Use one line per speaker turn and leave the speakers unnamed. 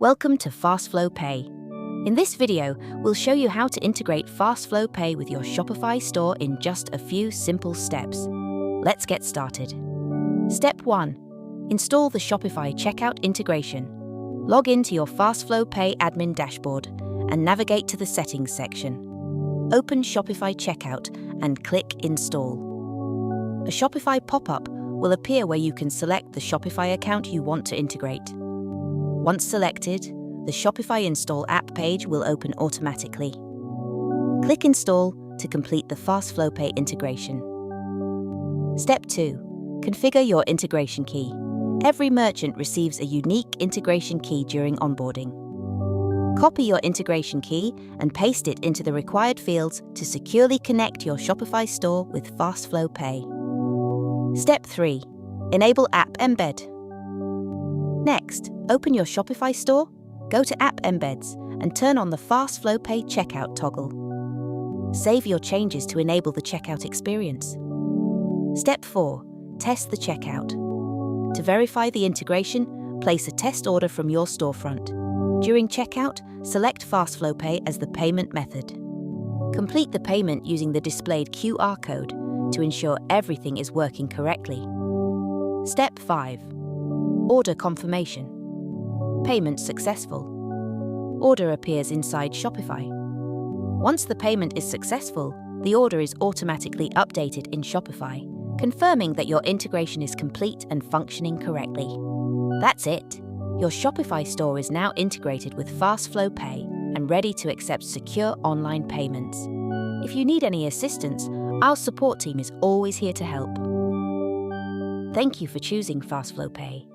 Welcome to FastFlowPe. In this video, we'll show you how to integrate FastFlowPe with your Shopify store in just a few simple steps. Let's get started. Step 1. Install the Shopify Checkout integration. Log into your FastFlowPe admin dashboard and navigate to the Settings section. Open Shopify Checkout and click Install. A Shopify pop-up will appear where you can select the Shopify account you want to integrate. Once selected, the Shopify Install app page will open automatically. Click Install to complete the FastFlowPe integration. Step 2. Configure your integration key. Every merchant receives a unique integration key during onboarding. Copy your integration key and paste it into the required fields to securely connect your Shopify store with FastFlowPe. Step 3. Enable App Embed. Next, open your Shopify store, go to App Embeds, and turn on the FastFlowPe checkout toggle. Save your changes to enable the checkout experience. Step 4. Test the checkout. To verify the integration, place a test order from your storefront. During checkout, select FastFlowPe as the payment method. Complete the payment using the displayed QR code to ensure everything is working correctly. Step 5. Order confirmation. Payment successful. Order appears inside Shopify. Once the payment is successful, the order is automatically updated in Shopify, confirming that your integration is complete and functioning correctly. That's it. Your Shopify store is now integrated with FastFlowPe and ready to accept secure online payments. If you need any assistance, our support team is always here to help. Thank you for choosing FastFlowPe.